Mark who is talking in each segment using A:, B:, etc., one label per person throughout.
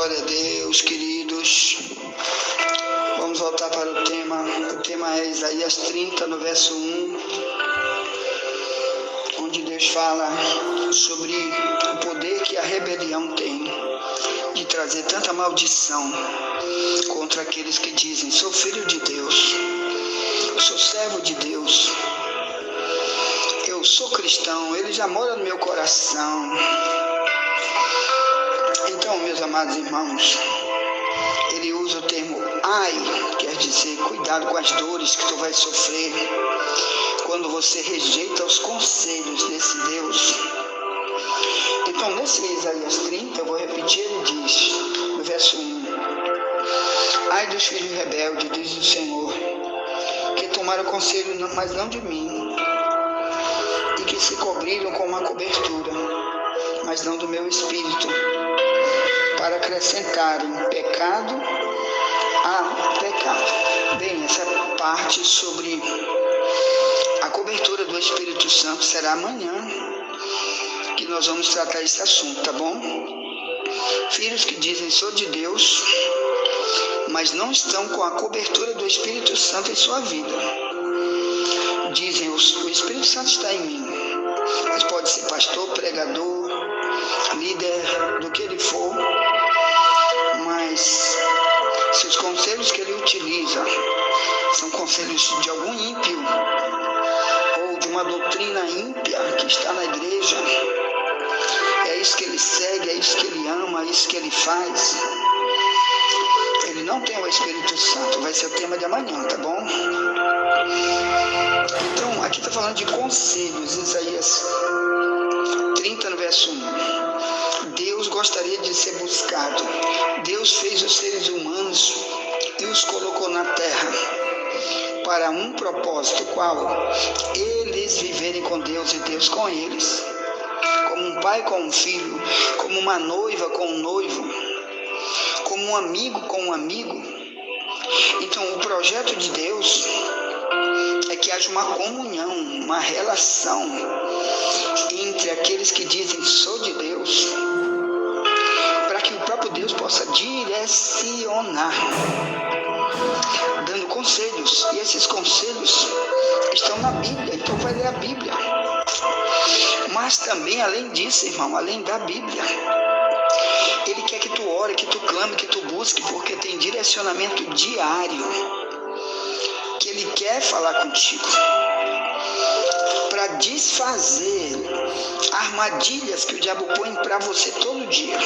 A: Glória a Deus, queridos. Vamos voltar para o tema. O tema é Isaías 30, no verso 1, onde Deus fala sobre o poder que a rebelião tem de trazer tanta maldição contra aqueles que dizem: sou filho de Deus, sou servo de Deus, eu sou cristão, ele já mora no meu coração. Então, meus amados irmãos, ele usa o termo ai, quer dizer, cuidado com as dores que tu vais sofrer quando você rejeita os conselhos desse Deus. Então, nesse Isaías 30, eu vou repetir, ele diz, no verso 1, ai dos filhos rebeldes, diz o Senhor, que tomaram conselho, mas não de mim, e que se cobriram com uma cobertura, mas não do meu espírito, para acrescentarem pecado a pecado. Bem, essa parte sobre a cobertura do Espírito Santo será amanhã que nós vamos tratar esse assunto, tá bom? Filhos que dizem sou de Deus, mas não estão com a cobertura do Espírito Santo em sua vida. Dizem, o Espírito Santo está em mim, mas pode ser pastor, pregador, líder, do que ele for, mas se os conselhos que ele utiliza são conselhos de algum ímpio ou de uma doutrina ímpia que está na igreja, é isso que ele segue, é isso que ele ama, é isso que ele faz, ele não tem o Espírito Santo. Vai ser o tema de amanhã, tá bom? Então, aqui está falando de conselhos, Isaías 30, no verso 1. Deus gostaria de ser buscado. Deus fez os seres humanos e os colocou na terra para um propósito, qual? Eles viverem com Deus e Deus com eles, como um pai com um filho, como uma noiva com um noivo, como um amigo com um amigo. Então, o projeto de Deus é que haja uma comunhão, uma relação entre aqueles que dizem sou de Deus, para que o próprio Deus possa direcionar, dando conselhos. E esses conselhos estão na Bíblia, então vai ler a Bíblia. Mas também, além disso, irmão, além da Bíblia, ele quer que tu ore, que tu clame, que tu busque, porque tem direcionamento diário que ele quer falar contigo, para desfazer armadilhas que o diabo põe para você todo dia.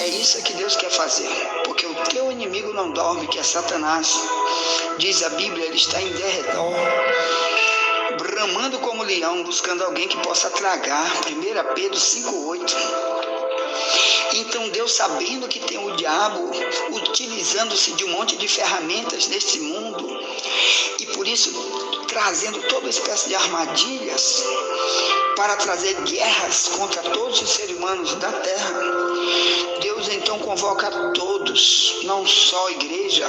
A: É isso que Deus quer fazer, porque o teu inimigo não dorme, que é Satanás. Diz a Bíblia, ele está em derredor, bramando como leão, buscando alguém que possa tragar. 1 Pedro 5,8. Então Deus, sabendo que tem o diabo utilizando-se de um monte de ferramentas nesse mundo, e por isso trazendo toda espécie de armadilhas para trazer guerras contra todos os seres humanos da terra, Deus então convoca a todos, não só a igreja,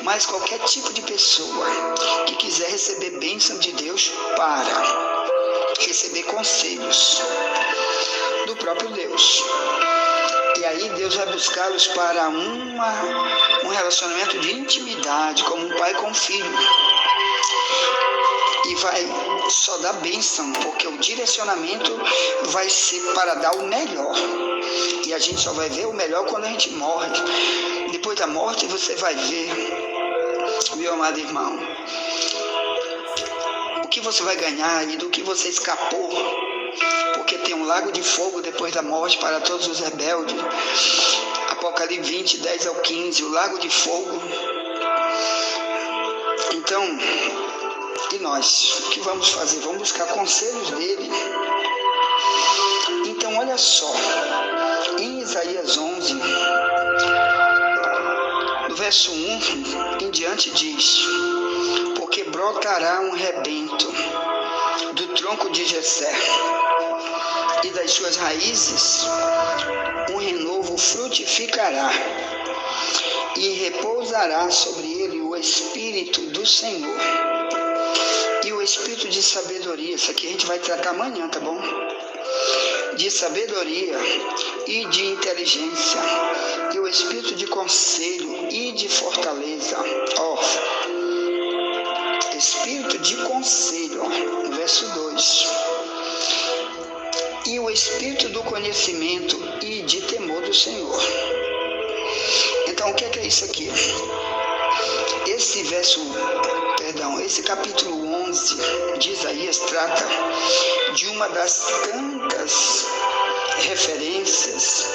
A: mas qualquer tipo de pessoa que quiser receber bênção de Deus, para receber conselhos do próprio Deus. E aí Deus vai buscá-los para um relacionamento de intimidade, como um pai com um filho. E vai só dar bênção, porque o direcionamento vai ser para dar o melhor. E a gente só vai ver o melhor quando a gente morre. Depois da morte você vai ver, meu amado irmão, o que você vai ganhar e do que você escapou. Porque tem um lago de fogo depois da morte para todos os rebeldes. Apocalipse 20, 10 ao 15, o lago de fogo. Então, e nós, o que vamos fazer? Vamos buscar conselhos dele. Então, olha só, em Isaías 11, no verso 1 em diante diz: porque brotará um rebento do tronco de Jessé, e das suas raízes um renovo frutificará, e repousará sobre ele o Espírito do Senhor e o Espírito de sabedoria. Isso aqui a gente vai tratar amanhã, tá bom? de sabedoria e de inteligência, e o espírito de conselho e de fortaleza. Espírito de conselho, no verso 2. E o espírito do conhecimento e de temor do Senhor. Então, o que é isso aqui? Esse capítulo 11 de Isaías trata de uma das tantas referências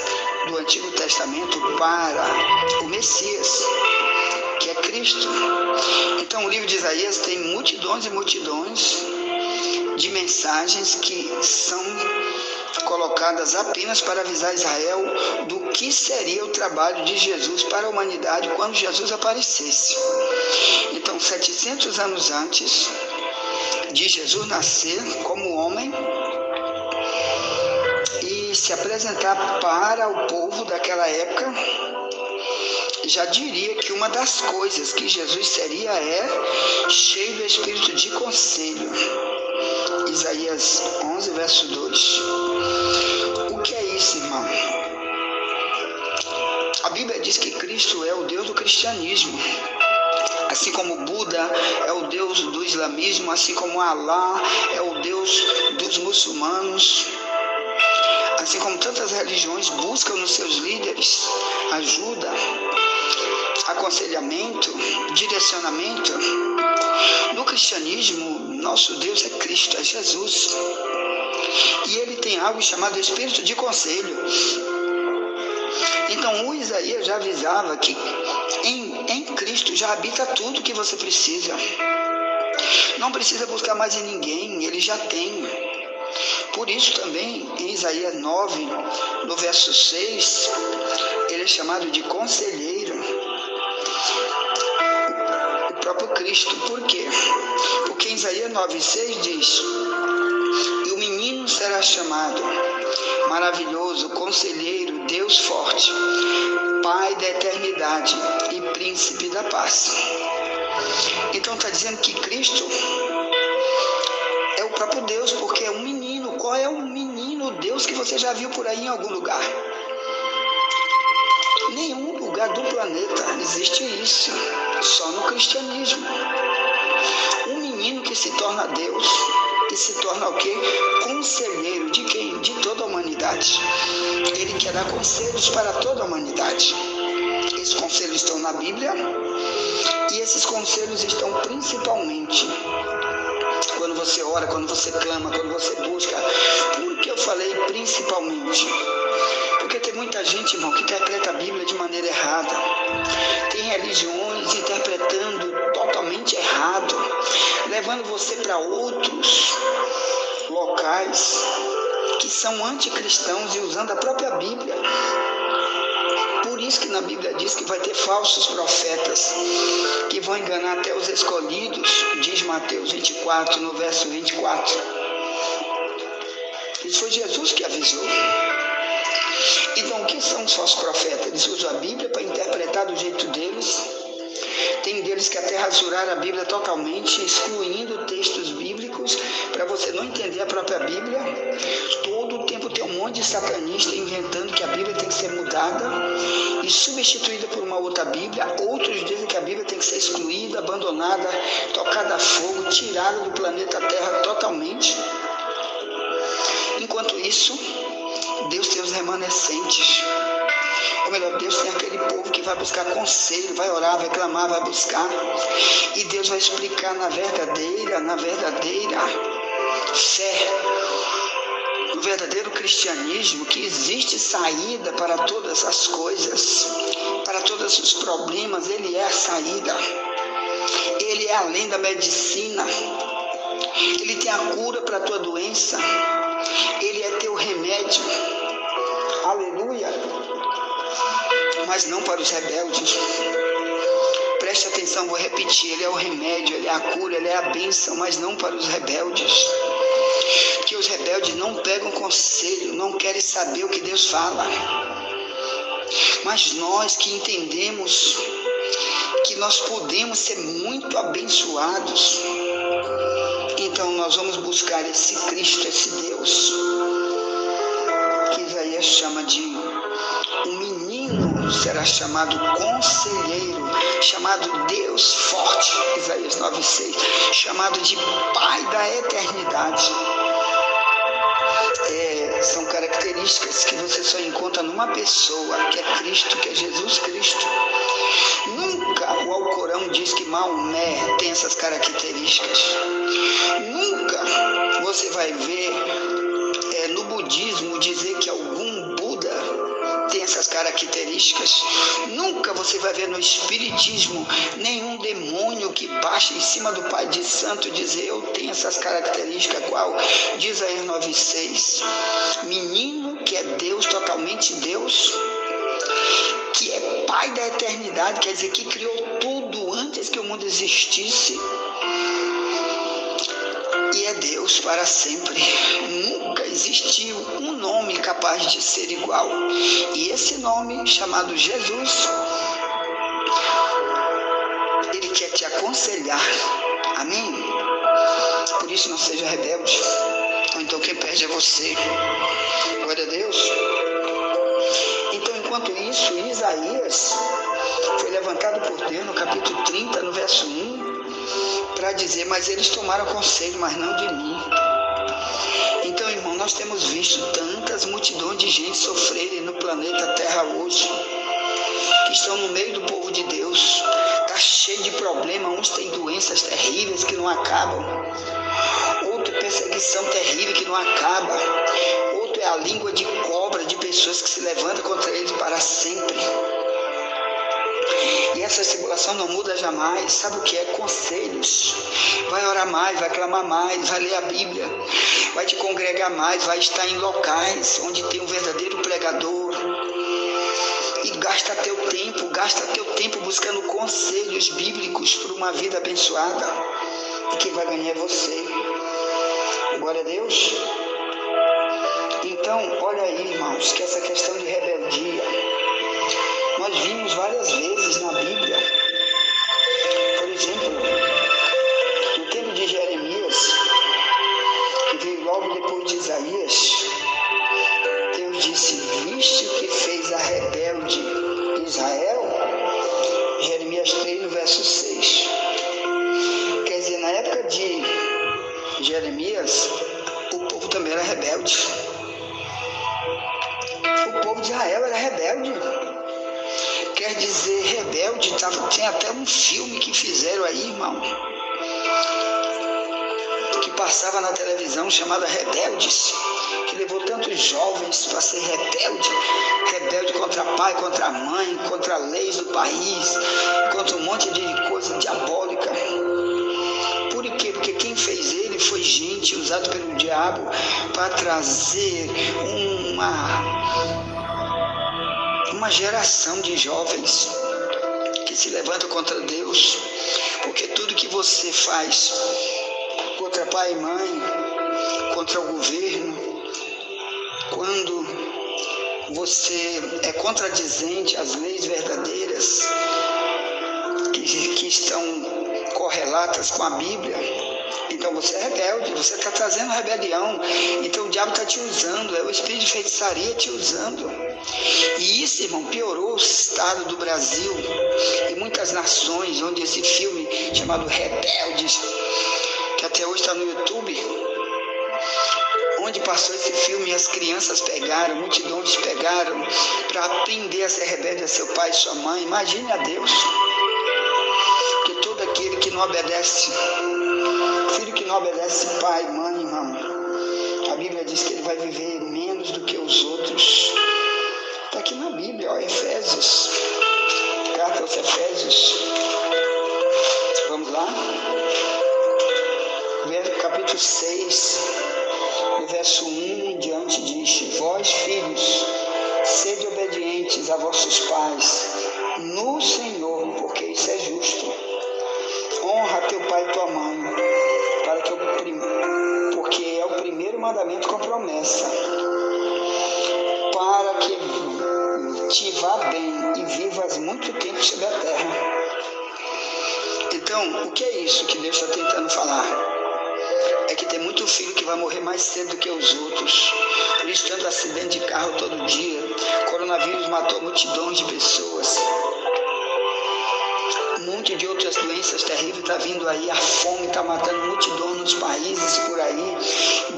A: do Antigo Testamento para o Messias, que é Cristo. Então, o livro de Isaías tem multidões e multidões de mensagens que são colocadas apenas para avisar Israel do que seria o trabalho de Jesus para a humanidade quando Jesus aparecesse. Então, 700 anos antes de Jesus nascer como homem e se apresentar para o povo daquela época, já diria que uma das coisas que Jesus seria cheio do espírito de conselho. Isaías 11, verso 2. O que é isso, irmão? A Bíblia diz que Cristo é o Deus do cristianismo, assim como Buda é o Deus do islamismo, assim como Alá é o Deus dos muçulmanos, assim como tantas religiões buscam nos seus líderes ajuda, aconselhamento, direcionamento. No cristianismo, nosso Deus é Cristo, é Jesus. E ele tem algo chamado Espírito de Conselho. Então, o Isaías já avisava que em Cristo já habita tudo que você precisa. Não precisa buscar mais em ninguém, ele já tem. Por isso também, em Isaías 9, no verso 6, ele é chamado de conselheiro. O próprio Cristo. Por quê? Porque em Isaías 9,6 diz: e o menino será chamado maravilhoso, conselheiro, Deus forte, Pai da eternidade e príncipe da paz. Então está dizendo que Cristo é o próprio Deus, porque é um menino. Qual é o menino Deus que você já viu por aí em algum lugar? Nenhum lugar do planeta existe isso, só no cristianismo. Um menino que se torna Deus, que se torna o quê? Conselheiro de quem? De toda a humanidade. Ele quer dar conselhos para toda a humanidade. Esses conselhos estão na Bíblia e esses conselhos estão principalmente quando você ora, quando você clama, quando você busca. Por que eu falei principalmente? Porque tem muita gente, irmão, que interpreta a Bíblia de maneira errada. Tem religiões interpretando totalmente errado, levando você para outros locais que são anticristãos e usando a própria Bíblia. Por isso que na Bíblia diz que vai ter falsos profetas que vão enganar até os escolhidos, diz Mateus 24, no verso 24. Isso foi Jesus que avisou. Então, o que são os falsos profetas? Eles usam a Bíblia para interpretar do jeito deles. Tem deles que até rasuraram a Bíblia totalmente, excluindo textos bíblicos, para você não entender a própria Bíblia. Todo o tempo tem um monte de satanista inventando que a Bíblia tem que ser mudada e substituída por uma outra Bíblia. Outros dizem que a Bíblia tem que ser excluída, abandonada, tocada a fogo, tirada do planeta Terra totalmente. Enquanto isso, Deus tem os remanescentes. Ou melhor, Deus tem aquele povo que vai buscar conselho, vai orar, vai clamar, vai buscar. E Deus vai explicar na verdadeira fé, no verdadeiro cristianismo, que existe saída para todas as coisas, para todos os problemas. Ele é a saída. Ele é além da medicina. Ele tem a cura para a tua doença. Ele é teu remédio. Aleluia. Mas não para os rebeldes. Preste atenção, vou repetir. Ele é o remédio, ele é a cura, ele é a bênção, mas não para os rebeldes. Que os rebeldes não pegam conselho, não querem saber o que Deus fala. Mas nós que entendemos que nós podemos ser muito abençoados, então nós vamos buscar esse Cristo, esse Deus. Isaías chama de um menino, será chamado conselheiro, chamado Deus forte, Isaías 9,6, chamado de Pai da eternidade. São características que você só encontra numa pessoa, que é Cristo, que é Jesus Cristo. Nunca o Alcorão diz que Maomé tem essas características. Nunca você vai ver no budismo dizer que algum Buda tem essas características. Nunca você vai ver no espiritismo nenhum demônio que baixa em cima do Pai de Santo dizer eu tenho essas características. Qual? Diz Isaías 9,6. Menino que é Deus, totalmente Deus, que é Pai da eternidade, quer dizer que criou tudo antes que o mundo existisse, e é Deus para sempre. Nunca existiu um nome capaz de ser igual. E esse nome, chamado Jesus, ele quer te aconselhar. Amém? Por isso não seja rebelde. Ou então quem perde é você. Glória a Deus. Então, enquanto isso, Isaías foi levantado por Deus no capítulo 30, no verso 1, para dizer, mas eles tomaram conselho, mas não de mim. Então, irmão, nós temos visto tantas multidões de gente sofrerem no planeta Terra hoje, que estão no meio do povo de Deus. Está cheio de problemas, uns têm doenças terríveis que não acabam, outro perseguição terrível que não acaba, outro é a língua de cobra de pessoas que se levantam contra eles para sempre. E essa tribulação não muda jamais. Sabe o que é? Conselhos. Vai orar mais, vai clamar mais, vai ler a Bíblia, vai te congregar mais, vai estar em locais onde tem um verdadeiro pregador. E gasta teu tempo buscando conselhos bíblicos para uma vida abençoada. E quem vai ganhar é você. Glória a Deus. Então, olha aí, irmãos, que essa questão de rebeldia, nós vimos várias vezes na Bíblia. Por exemplo, no tempo de Jeremias, que veio logo depois de Isaías, Deus disse, viste o que fez a rebelde Israel? Jeremias 3, no verso 6. Quer dizer, na época de Jeremias, o povo também era rebelde. O povo de Israel era rebelde. Quer dizer, rebelde, tem até um filme que fizeram aí, irmão, que passava na televisão, chamada Rebeldes, que levou tantos jovens para ser rebelde contra pai, contra mãe, contra leis do país, contra um monte de coisa diabólica. Por quê? Porque quem fez ele foi gente usada pelo diabo para trazer uma geração de jovens que se levantam contra Deus, porque tudo que você faz contra pai e mãe, contra o governo, quando você é contradizente às leis verdadeiras que estão correlatas com a Bíblia, então você é rebelde, você está trazendo rebelião. Então o diabo está te usando, é o espírito de feitiçaria te usando. E isso, irmão, piorou o estado do Brasil e muitas nações onde esse filme chamado Rebeldes, que até hoje está no YouTube, onde passou esse filme, as crianças pegaram, multidões pegaram para aprender a ser rebelde a seu pai e sua mãe. Imagine a Deus, que todo aquele que não obedece, filho que não obedece pai, mãe, irmão, a Bíblia diz que ele vai viver menos do que os outros. Está aqui na Bíblia, ó, Efésios, carta aos Efésios, vamos lá, capítulo 6, no verso 1 em diante diz, vós filhos, sede obedientes a vossos pais, no Senhor, porque isso é justo. Honra teu pai e tua mãe, porque é o primeiro mandamento com promessa, para que te vá bem e vivas muito tempo sobre a terra. Então, o que é isso que Deus está tentando falar? é que tem muito filho que vai morrer mais cedo do que os outros. Por isso, tanto acidente de carro todo dia. O coronavírus matou multidões de pessoas. Um monte de outras doenças terríveis está vindo aí. A fome está matando multidões nos países por aí.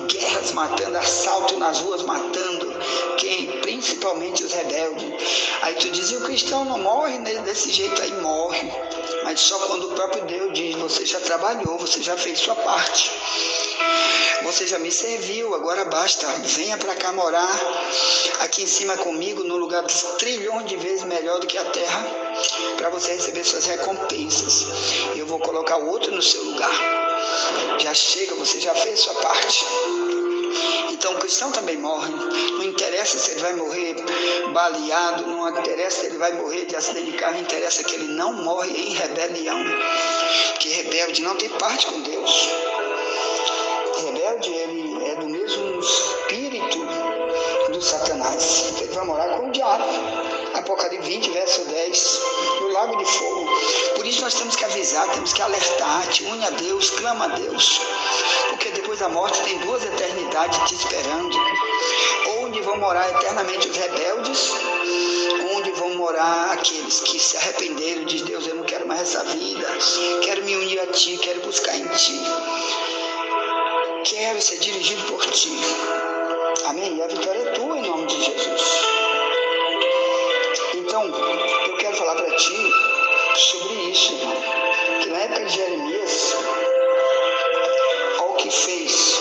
A: Guerras matando, assalto nas ruas matando. Quem? Principalmente os rebeldes. Aí tu diz, o cristão não morre desse jeito aí? Morre. Mas só quando o próprio Deus diz, você já trabalhou, você já fez sua parte. Você já me serviu, agora basta. Venha para cá morar aqui em cima comigo, num lugar trilhões de vezes melhor do que a terra, para você receber suas recompensas. Eu vou colocar o outro no seu lugar. Já chega, você já fez sua parte. Então o cristão também morre. Não interessa se ele vai morrer baleado, não interessa se ele vai morrer de acidente de carro, interessa que ele não morre em rebelião. Porque rebelde não tem parte com Deus. Rebelde, ele é do mesmo espírito do Satanás. Ele vai morar com o diabo. Apocalipse 20, verso 10, no lago de fogo. Por isso nós temos que avisar, temos que alertar, te une a Deus, clama a Deus. Porque depois da morte tem 2 eternidades te esperando. Onde vão morar eternamente os rebeldes, onde vão morar aqueles que se arrependeram, diz Deus, eu não quero mais essa vida, quero me unir a Ti, quero buscar em Ti. Quero ser dirigido por Ti. Amém? E a vitória é Tua em nome de Jesus. Então, eu quero falar para Ti sobre isso, irmão. Que na época de Jeremias, olha o que fez.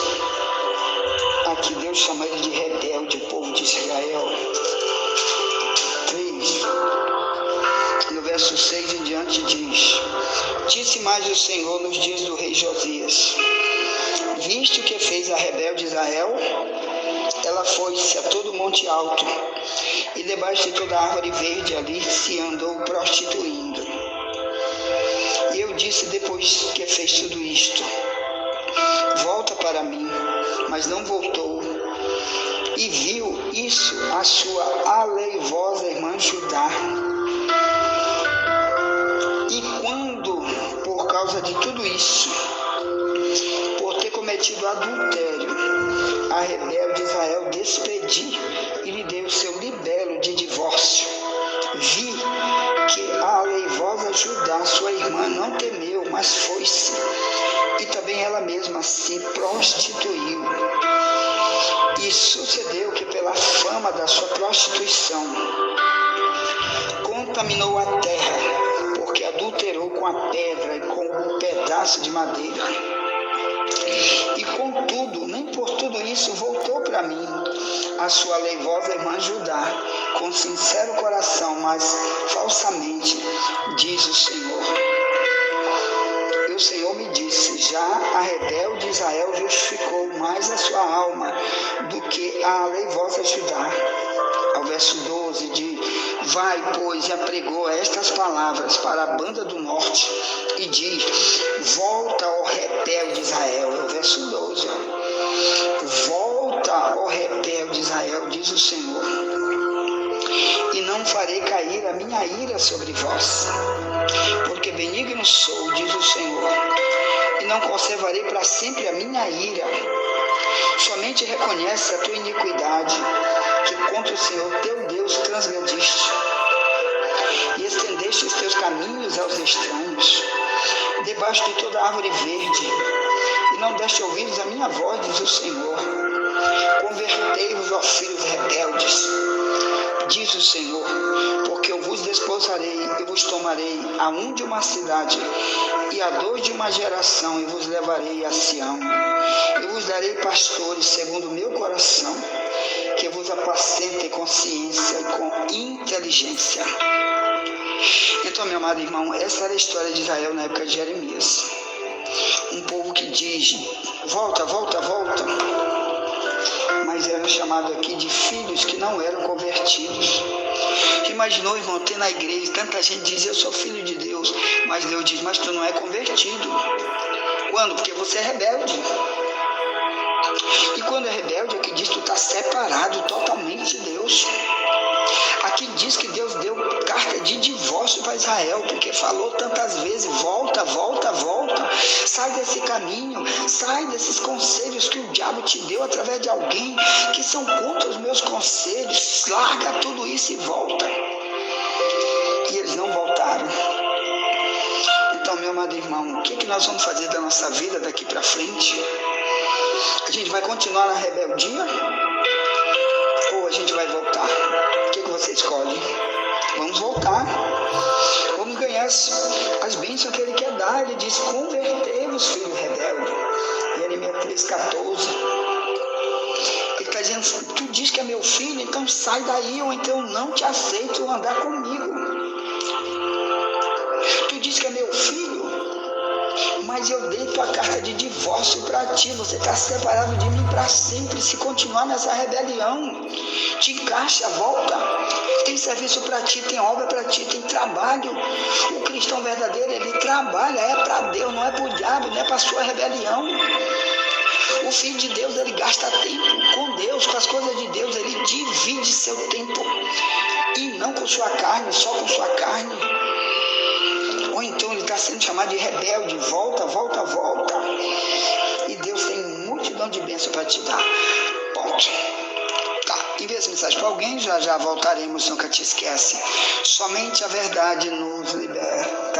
A: Aqui Deus chama ele de rebelde, o povo de Israel. 3. No verso 6 em diante diz: Disse mais o Senhor nos dias do rei Josias: Viste o que fez a rebelde Israel? Ela foi-se a todo monte alto, e debaixo de toda árvore verde ali se andou prostituindo. E eu disse depois que fez tudo isto: Volta para mim. Mas não voltou. E viu isso a sua aleivosa irmã Judá. E quando, por causa de tudo isso, por ter cometido adultério, a rebelde Israel despedi e lhe deu seu libelo de divórcio, vi que a aleivosa Judá, sua irmã, não temeu, mas foi-se, e também ela mesma se prostituiu. E sucedeu que pela fama da sua prostituição contaminou a terra, porque adulterou com a pedra e com um pedaço de madeira. E contudo, nem por tudo isso voltou para mim a sua aleivosa irmã Judá, com sincero coração, mas falsamente, diz o Senhor. E o Senhor me disse: já a rebelde Israel justificou mais a sua alma do que a aleivosa Judá. Ao verso 12 diz: vai, pois, e apregou estas palavras para a banda do norte, e diz: volta, ó rebelde Israel. É o verso 12. Volta, ó rebelde Israel, diz o Senhor, e não farei cair a minha ira sobre vós, porque benigno sou, diz o Senhor, e não conservarei para sempre a minha ira. Somente reconhece a tua iniquidade, que contra o Senhor teu Deus transgrediste, e estendeste os teus caminhos aos estranhos, debaixo de toda árvore verde, e não deste ouvidos à minha voz, diz o Senhor. Convertei-vos, ó filhos rebeldes, diz o Senhor, porque eu vos desposarei e vos tomarei a um de uma cidade e a 2 de uma geração, e vos levarei a Sião. Eu vos darei pastores segundo o meu coração, que vos apacentem com ciência e com inteligência. Então, meu amado irmão, essa era a história de Israel na época de Jeremias. Um povo que diz: volta, volta, volta. Mas era chamado aqui de filhos que não eram convertidos. Imaginou, irmão, ter na igreja tanta gente diz: eu sou filho de Deus, mas Deus diz: mas tu não é convertido. Quando? Porque você é rebelde. E quando é rebelde, aqui diz que tu está separado totalmente de Deus. Aqui diz que Deus deu carta de divórcio para Israel, porque falou tantas vezes: volta, volta, volta, sai sai desse caminho, sai desses conselhos que o diabo te deu através de alguém que são contra os meus conselhos. Larga tudo isso e volta. E eles não voltaram. Então, meu amado irmão, o que nós vamos fazer da nossa vida daqui para frente? A gente vai continuar na rebeldia? Ou a gente vai voltar? O que você escolhe? Vamos voltar. Vamos ganhar as bênçãos que Ele quer dar. Ele diz, convertei-vos, filho rebelde. Jeremias 3,14. Ele está dizendo, tu diz que é meu filho, então sai daí, ou então eu não te aceito andar comigo. Tu diz que é meu filho, mas eu dei tua carta de divórcio para ti. Você está separado de mim para sempre. Se continuar nessa rebelião, te encaixa, volta. Tem serviço para ti, tem obra para ti, tem trabalho. O cristão verdadeiro, ele trabalha, é para Deus, não é para o diabo, não é para a sua rebelião. O filho de Deus, ele gasta tempo com Deus, com as coisas de Deus. Ele divide seu tempo, e não com sua carne, só com sua carne. Ou então ele está sendo chamado de rebelde. Volta, volta, volta. E Deus tem multidão de bênçãos para te dar. Ponto. Tá, envia essa mensagem para alguém, já voltaremos, nunca te esquece. Somente a verdade nos liberta.